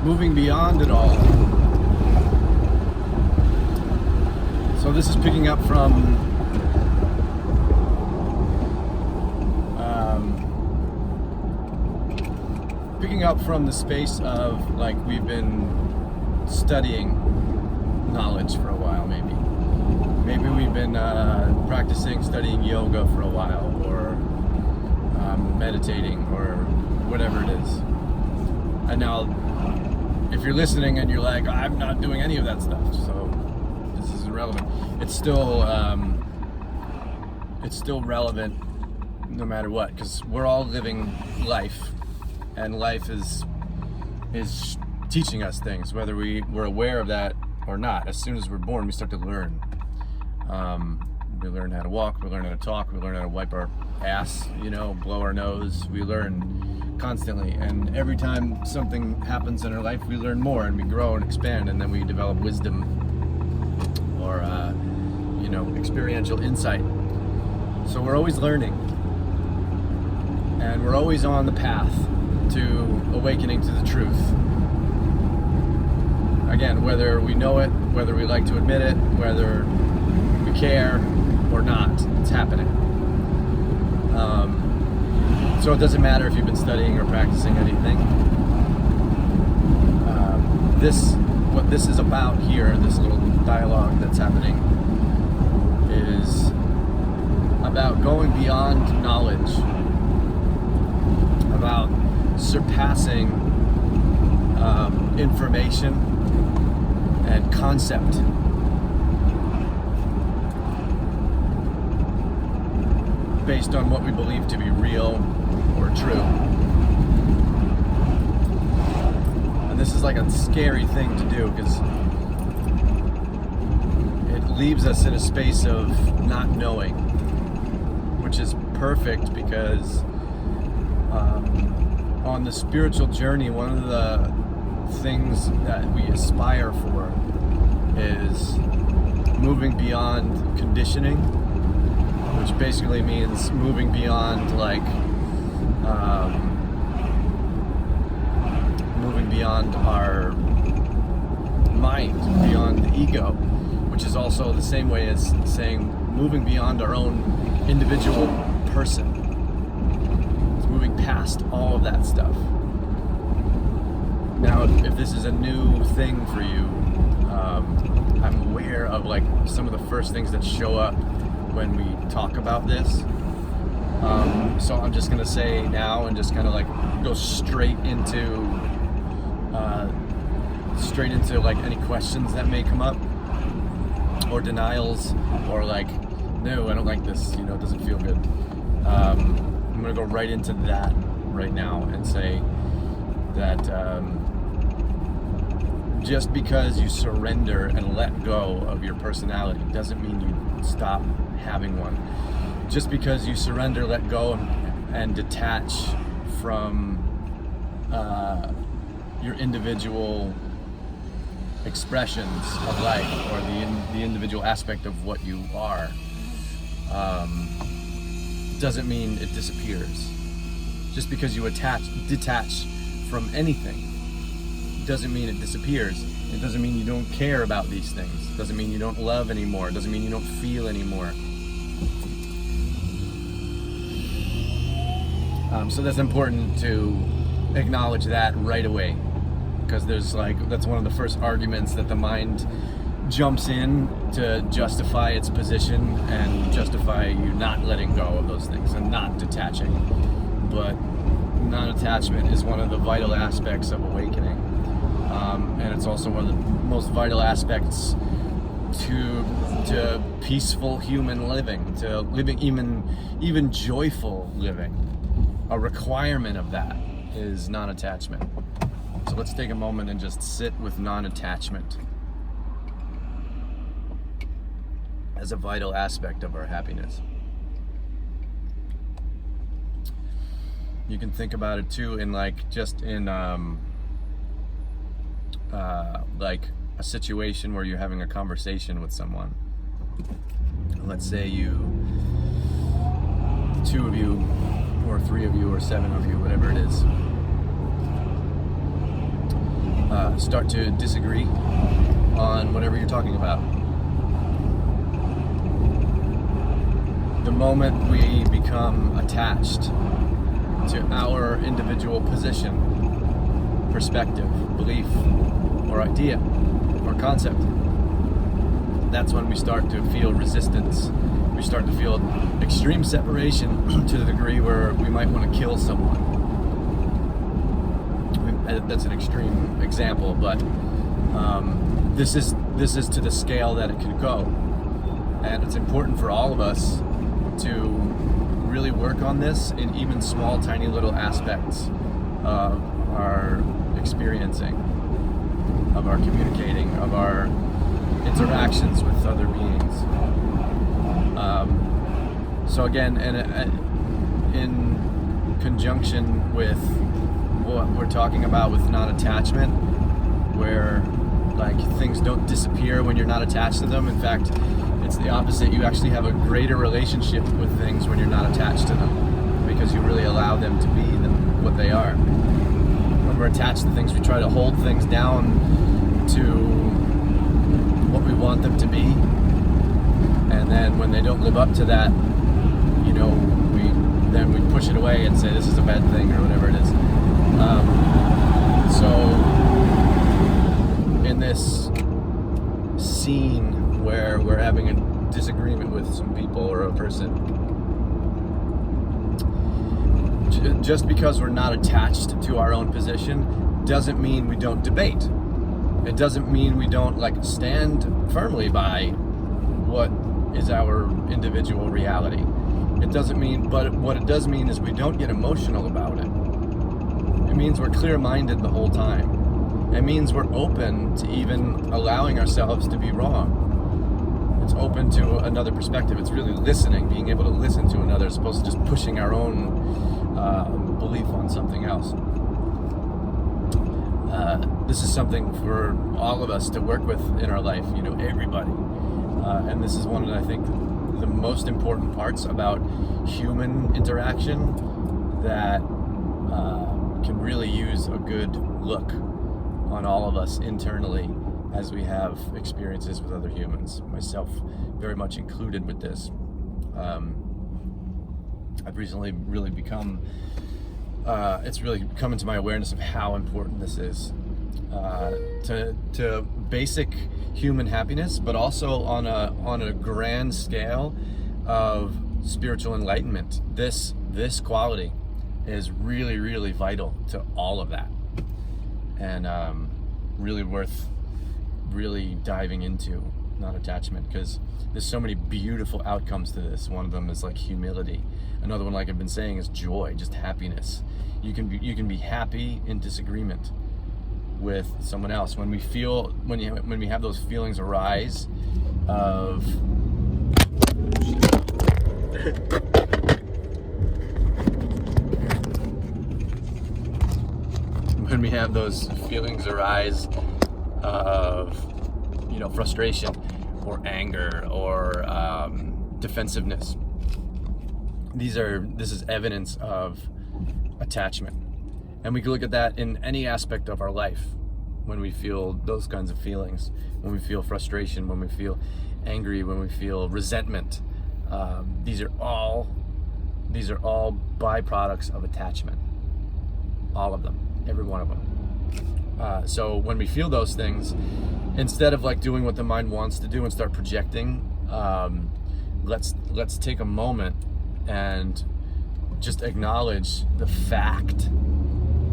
moving beyond it all. So this is picking up from the space of like we've been studying knowledge for a while. Maybe we've been studying yoga for a while, or meditating, or whatever it is. And now if you're listening and you're like, I'm not doing any of that stuff, so this is irrelevant. It's still relevant no matter what, because we're all living life, and life is teaching us things, whether we're aware of that or not. As soon as we're born, we start to learn. We learn how to walk, we learn how to talk, we learn how to wipe our ass, blow our nose. We learn constantly, and every time something happens in our life, we learn more, and we grow and expand, and then we develop wisdom or experiential insight. So we're always learning, and we're always on the path to awakening to the truth. Again, whether we know it, whether we like to admit it, whether we care or not, it's happening. So it doesn't matter if you've been studying or practicing anything. What this is about here, this little dialogue that's happening, is about going beyond knowledge, about surpassing information and concept. Based on what we believe to be real or true. And this is like a scary thing to do, because it leaves us in a space of not knowing, which is perfect, because on the spiritual journey, one of the things that we aspire for is moving beyond conditioning, which basically means moving beyond moving beyond our mind, beyond the ego, which is also the same way as saying moving beyond our own individual person. It's moving past all of that stuff. Now, if this is a new thing for you, I'm aware of some of the first things that show up when we talk about this. So I'm just gonna say now, and just kind of go straight into any questions that may come up, or denials, or no, I don't like this, it doesn't feel good. I'm gonna go right into that right now and say that just because you surrender and let go of your personality doesn't mean you stop having one. Just because you surrender, let go, and detach from your individual expressions of life, or the individual aspect of what you are, doesn't mean it disappears. Just because you detach from anything doesn't mean it disappears. It doesn't mean you don't care about these things. It doesn't mean you don't love anymore. It doesn't mean you don't feel anymore. So that's important to acknowledge that right away, because that's one of the first arguments that the mind jumps in to justify its position and justify you not letting go of those things and not detaching. But non-attachment is one of the vital aspects of awakening. And it's also one of the most vital aspects to peaceful human living, to living even joyful living. A requirement of that is non-attachment. So let's take a moment and just sit with non-attachment as a vital aspect of our happiness. You can think about it too in a situation where you're having a conversation with someone. Let's say the two of you, or three of you, or seven of you, whatever it is, start to disagree on whatever you're talking about. The moment we become attached to our individual position, perspective, belief, or idea, or concept, that's when we start to feel resistance. We start to feel extreme separation to the degree where we might want to kill someone. That's an extreme example, but this is to the scale that it could go. And it's important for all of us to really work on this in even small, tiny little aspects of our experiencing, of our communicating, of our interactions with other beings. So again, in conjunction with what we're talking about with non-attachment, where like things don't disappear when you're not attached to them. In fact, it's the opposite. You actually have a greater relationship with things when you're not attached to them, because you really allow them to be what they are. When we're attached to things, we try to hold things down to what we want them to be, and then when they don't live up to that, we push it away and say this is a bad thing or whatever it is. So in this scene where we're having a disagreement with some people or a person, just because we're not attached to our own position doesn't mean we don't debate. It doesn't mean we don't stand firmly by what is our individual reality. It doesn't mean, but what it does mean is we don't get emotional about it. It means we're clear-minded the whole time. It means we're open to even allowing ourselves to be wrong. It's open to another perspective. It's really listening, being able to listen to another, as opposed to just pushing our own belief on something else. This is something for all of us to work with in our life, everybody. And this is one of, I think, the most important parts about human interaction that can really use a good look on all of us internally as we have experiences with other humans, myself very much included with this. I've recently really become, it's really come into my awareness of how important this is to basic human happiness, but also on a grand scale of spiritual enlightenment. This quality is really, really vital to all of that, and really worth really diving into non-attachment, because there's so many beautiful outcomes to this. One of them is like humility. Another one, like I've been saying, is joy, just happiness. You can be happy in disagreement with someone else. When we have those feelings arise of when we have those feelings arise of frustration or anger or defensiveness, this is evidence of attachment. And we can look at that in any aspect of our life. When we feel those kinds of feelings, when we feel frustration, when we feel angry, when we feel resentment, these are all byproducts of attachment. All of them, every one of them. So when we feel those things, instead of doing what the mind wants to do and start projecting, let's take a moment and just acknowledge the fact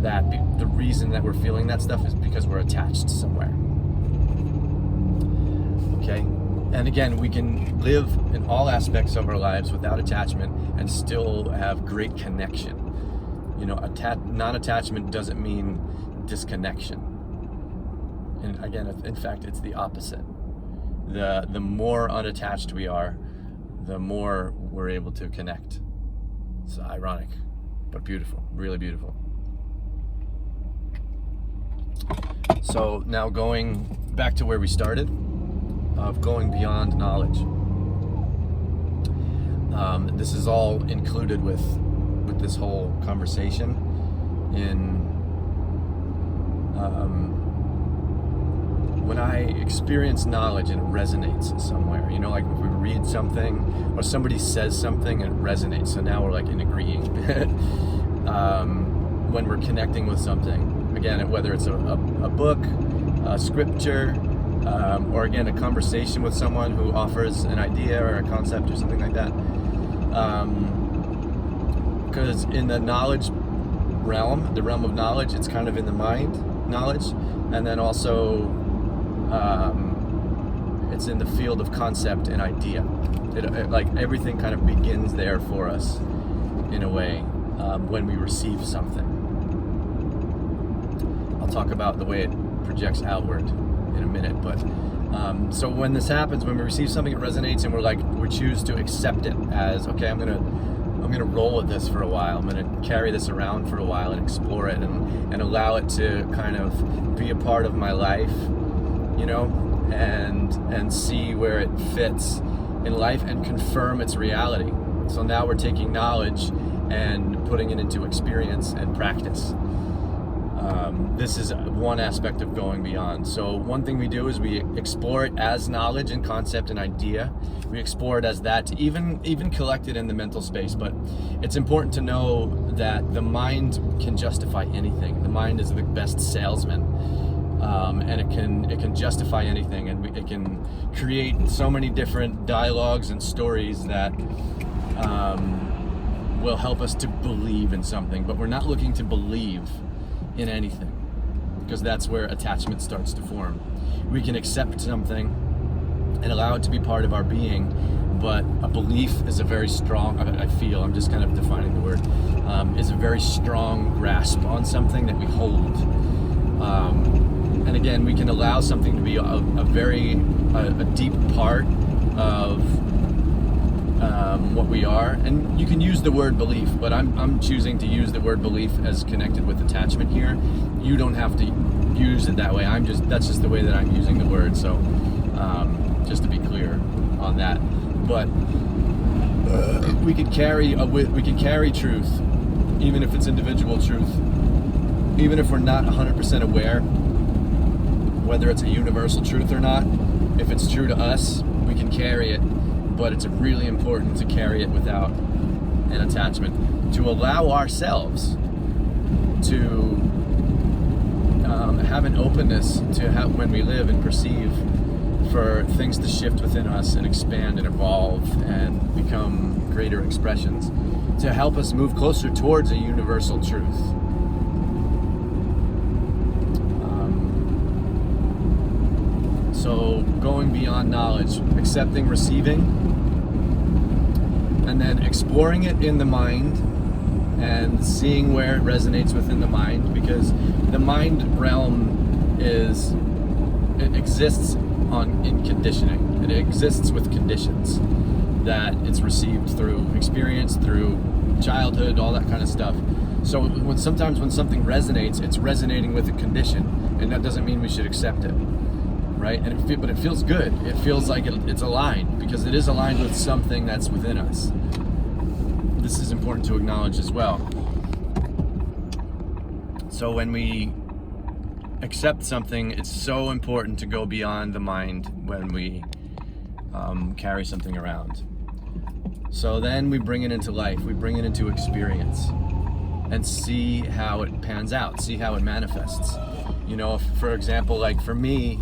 that the reason that we're feeling that stuff is because we're attached somewhere. Okay? And again, we can live in all aspects of our lives without attachment and still have great connection. Non-attachment doesn't mean disconnection. And again, in fact, it's the opposite. The more unattached we are, the more we're able to connect. It's ironic, but beautiful, really beautiful. So now going back to where we started, of going beyond knowledge. This is all included with this whole conversation in when I experience knowledge and it resonates somewhere, you know, like if we read something or somebody says something and it resonates, so now we're like in agreeing. When we're connecting with something, again, whether it's a book, a scripture, or again, a conversation with someone who offers an idea or a concept or something like that. Because in the knowledge realm, the realm of knowledge, it's kind of in the mind knowledge, and then also it's in the field of concept and idea. It like everything kind of begins there for us in a way when we receive something. I'll talk about the way it projects outward in a minute, but so when this happens, when we receive something, it resonates, and we choose to accept it as, okay, I'm gonna roll with this for a while. I'm gonna carry this around for a while and explore it and allow it to kind of be a part of my life, you know, and see where it fits in life and confirm its reality. So now we're taking knowledge and putting it into experience and practice. This is one aspect of going beyond. So one thing we do is we explore it as knowledge and concept and idea. We explore it as that, to even collect it in the mental space. But it's important to know that the mind can justify anything. The mind is the best salesman, and it can justify anything, and it can create so many different dialogues and stories that will help us to believe in something. But we're not looking to believe in anything, because that's where attachment starts to form. We can accept something and allow it to be part of our being, but a belief is a very strong, I feel, I'm just kind of defining the word, is a very strong grasp on something that we hold. And again, we can allow something to be a deep part of what we are, and you can use the word belief, but I'm choosing to use the word belief as connected with attachment here. You don't have to use it that way. That's just the way that I'm using the word. So just to be clear on that. But we could carry truth, even if it's individual truth, even if we're not 100% aware whether it's a universal truth or not. If it's true to us, we can carry it. But it's really important to carry it without an attachment, to allow ourselves to have an openness to how, when we live and perceive, for things to shift within us and expand and evolve and become greater expressions, to help us move closer towards a universal truth. So going beyond knowledge, accepting, receiving, and then exploring it in the mind and seeing where it resonates within the mind, because the mind realm exists in conditioning. It exists with conditions that it's received through experience, through childhood, all that kind of stuff. So sometimes when something resonates, it's resonating with a condition, and that doesn't mean we should accept it. Right? But it feels good. It feels like it's aligned, because it is aligned with something that's within us. This is important to acknowledge as well. So when we accept something, it's so important to go beyond the mind when we carry something around. So then we bring it into life, we bring it into experience, and see how it pans out, see how it manifests. You know, for example, like for me,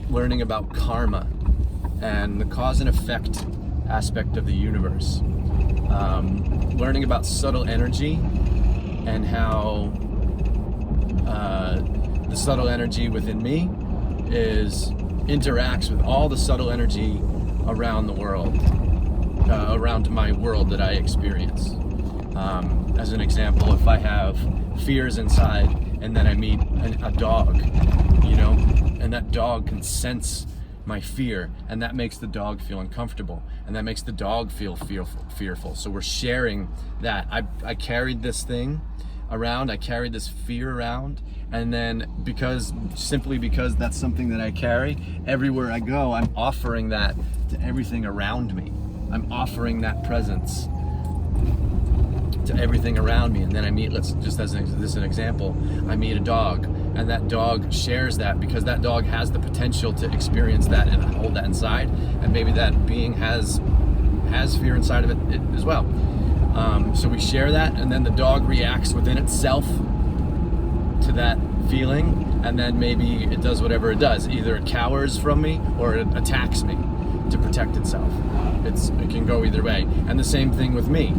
learning about karma and the cause and effect aspect of the universe, learning about subtle energy and how the subtle energy within me interacts with all the subtle energy around the world, around my world that I experience. As an example, if I have fears inside and then I meet a dog, you know, and that dog can sense my fear, and that makes the dog feel uncomfortable, and that makes the dog feel fearful. So we're sharing that. I carried this thing around, I carried this fear around, and then simply because that's something that I carry, everywhere I go, I'm offering that to everything around me. I'm offering that presence to everything around me. And then I meet, let's just as an example, I meet a dog, and that dog shares that because that dog has the potential to experience that and hold that inside, and maybe that being has fear inside of it as well. So we share that, and then the dog reacts within itself to that feeling, and then maybe it does whatever it does. Either it cowers from me or it attacks me to protect itself. It can go either way. And the same thing with me.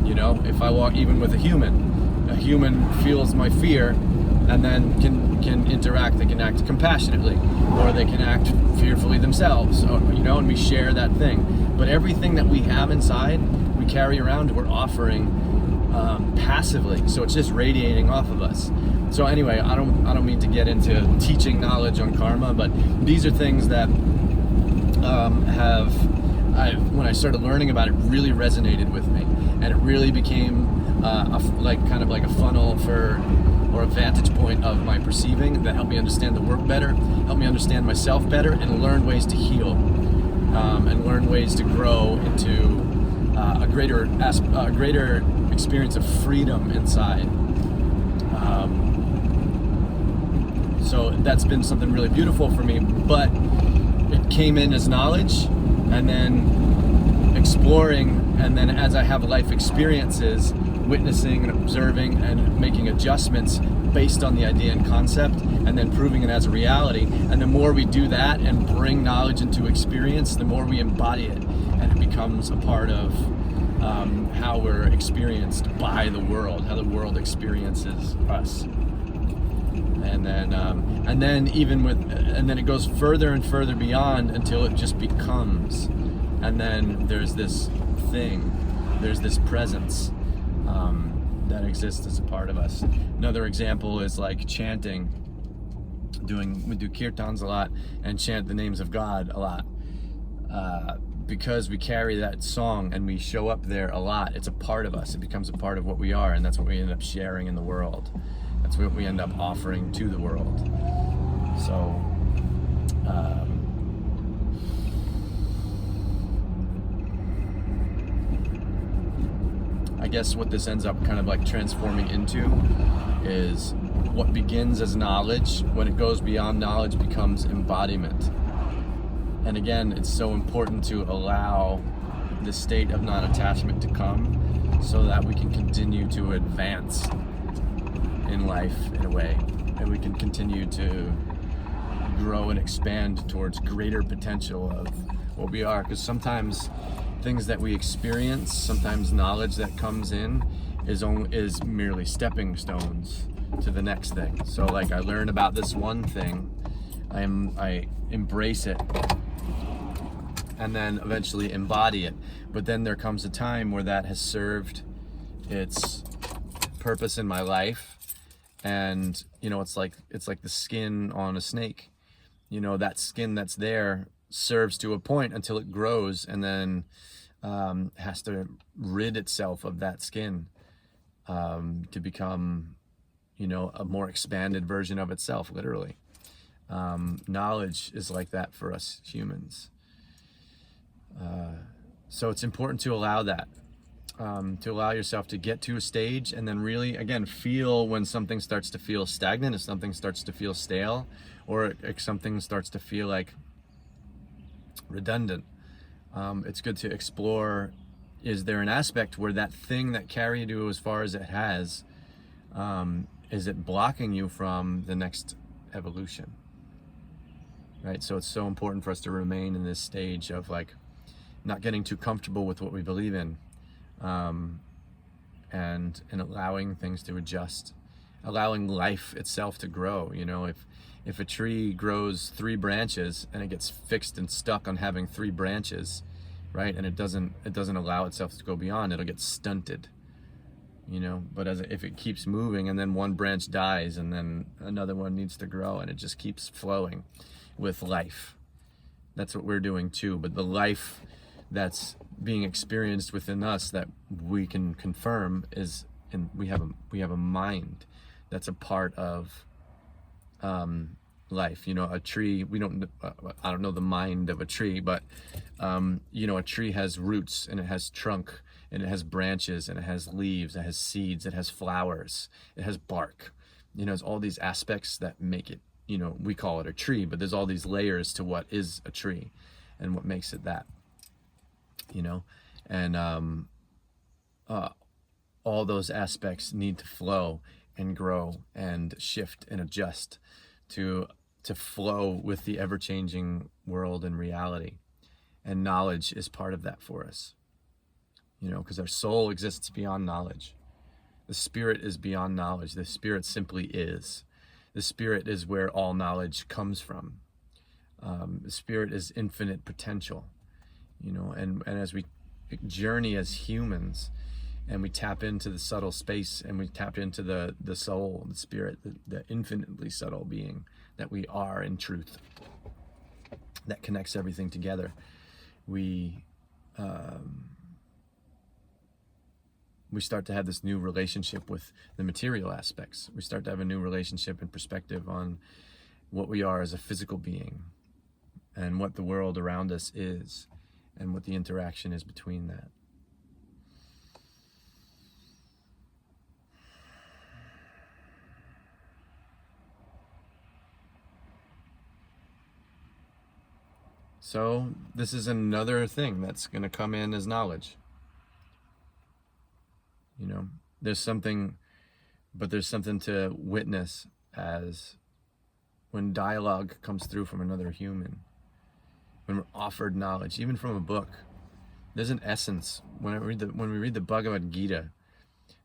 You know, if I walk, even with a human feels my fear and then can interact. They can act compassionately, or they can act fearfully themselves, or, you know, and we share that thing. But everything that we have inside, we carry around, we're offering passively. So it's just radiating off of us. So anyway, I don't mean to get into teaching knowledge on karma, but these are things that when I started learning about it, really resonated with me, and it really became kind of like a funnel or a vantage point of my perceiving that helped me understand the work better, helped me understand myself better, and learn ways to heal, and learn ways to grow into a greater experience of freedom inside. So that's been something really beautiful for me, but it came in as knowledge, and then exploring, and then as I have life experiences, witnessing and observing and making adjustments based on the idea and concept, and then proving it as a reality. And the more we do that and bring knowledge into experience, the more we embody it, and it becomes a part of how we're experienced by the world, how the world experiences us. And then it goes further and further beyond until it just becomes. And then there's this thing, there's this presence that exists as a part of us. Another example is like chanting. We do kirtans a lot and chant the names of God a lot. Because we carry that song and we show up there a lot, it's a part of us. It becomes a part of what we are, and that's what we end up sharing in the world. That's what we end up offering to the world. So, I guess what this ends up kind of like transforming into is what begins as knowledge, when it goes beyond knowledge, becomes embodiment. And again, it's so important to allow the state of non-attachment to come so that we can continue to advance in life in a way, and we can continue to grow and expand towards greater potential of what we are. Because sometimes things that we experience, sometimes knowledge that comes in is merely stepping stones to the next thing. So like I learn about this one thing, I embrace it, and then eventually embody it. But then there comes a time where that has served its purpose in my life, and you know, it's like the skin on a snake. You know, that skin that's there serves to a point until it grows, and then has to rid itself of that skin to become, you know, a more expanded version of itself, literally. Knowledge is like that for us humans. So it's important to allow that, to allow yourself to get to a stage, and then really, again, feel when something starts to feel stagnant, if something starts to feel stale, or if something starts to feel like redundant. It's good to explore, is there an aspect where that thing that carried you as far as it has, is it blocking you from the next evolution? Right? So it's so important for us to remain in this stage of like not getting too comfortable with what we believe in, and allowing things to adjust, allowing life itself to grow. You know, if a tree grows 3 branches and it gets fixed and stuck on having 3 branches, right, and it doesn't allow itself to go beyond, it'll get stunted. You know, but if it keeps moving, and then one branch dies and then another one needs to grow, and it just keeps flowing with life. That's what we're doing too. But the life that's being experienced within us that we can confirm is, and we have a mind that's a part of life. You know, a tree, I don't know the mind of a tree, but you know, a tree has roots and it has trunk and it has branches, and it has leaves, it has seeds, it has flowers, it has bark. You know, it's all these aspects that make it, you know, we call it a tree, but there's all these layers to what is a tree and what makes it that, you know. And all those aspects need to flow and grow and shift and adjust to flow with the ever-changing world and reality. And knowledge is part of that for us, you know, because our soul exists beyond knowledge. The spirit is beyond knowledge. The spirit simply is. The spirit is where all knowledge comes from. The spirit is infinite potential, you know, and as we journey as humans, and we tap into the subtle space, and we tap into the soul, the spirit, the infinitely subtle being that we are in truth, that connects everything together. We start to have this new relationship with the material aspects. We start to have a new relationship and perspective on what we are as a physical being, and what the world around us is, and what the interaction is between that. So this is another thing that's going to come in as knowledge. You know, there's something to witness as when dialogue comes through from another human, when we're offered knowledge, even from a book. There's an essence. When we read the Bhagavad Gita,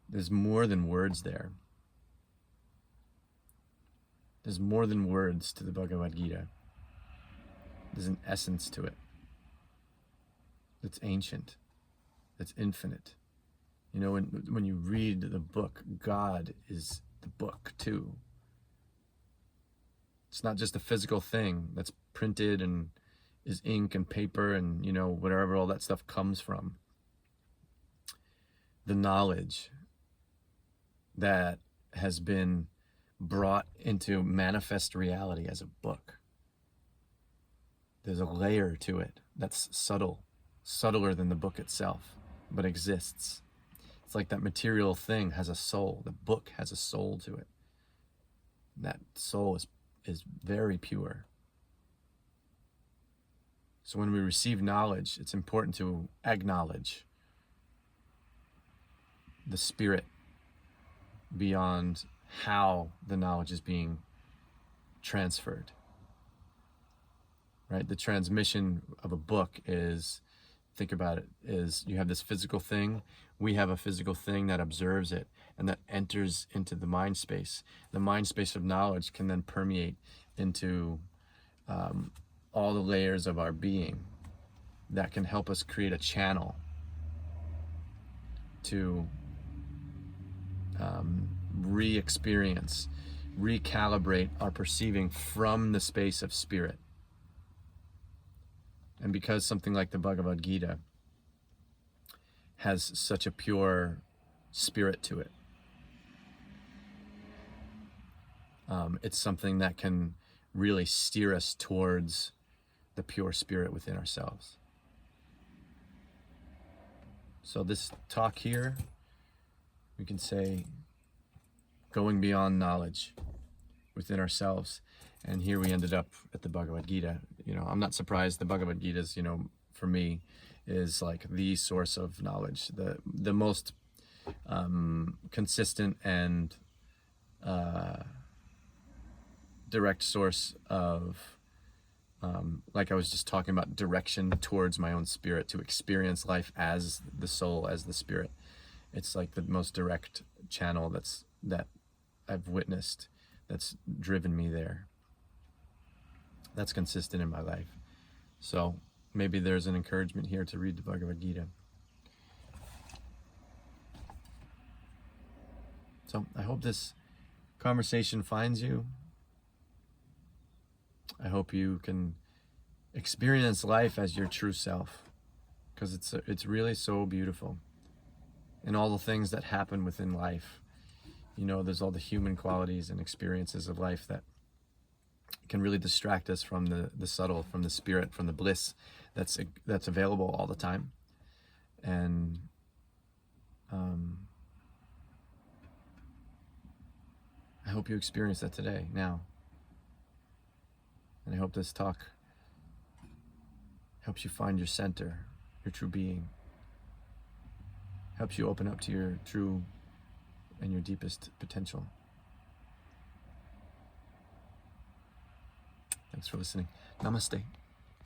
there's more than words there. There's more than words to the Bhagavad Gita. There's an essence to it that's ancient, that's infinite. You know, when you read the book, God is the book too. It's not just a physical thing that's printed and is ink and paper and, you know, whatever all that stuff comes from. The knowledge that has been brought into manifest reality as a book. There's a layer to it that's subtle, subtler than the book itself, but exists. It's like that material thing has a soul. The book has a soul to it. That soul is very pure. So when we receive knowledge, it's important to acknowledge the spirit beyond how the knowledge is being transferred. Right? The transmission of a book is, think about it, is you have this physical thing, we have a physical thing that observes it, and that enters into the mind space. The mind space of knowledge can then permeate into all the layers of our being that can help us create a channel to re-experience, recalibrate our perceiving from the space of spirit. And because something like the Bhagavad Gita has such a pure spirit to it, it's something that can really steer us towards the pure spirit within ourselves. So this talk here, we can say, going beyond knowledge within ourselves. And here we ended up at the Bhagavad Gita. You know, I'm not surprised. The Bhagavad Gita is, you know, for me, is like the source of knowledge, the most consistent and direct source of, like I was just talking about, direction towards my own spirit, to experience life as the soul, as the spirit. It's like the most direct channel that I've witnessed, that's driven me there. That's consistent in my life. So maybe there's an encouragement here to read the Bhagavad Gita. So I hope this conversation finds you. I hope you can experience life as your true self, because it's really so beautiful. And all the things that happen within life, you know, there's all the human qualities and experiences of life that can really distract us from the subtle, from the spirit, from the bliss that's available all the time. And I hope you experience that today, now. And I hope this talk helps you find your center, your true being. Helps you open up to your true and your deepest potential. Thanks for listening. Namaste.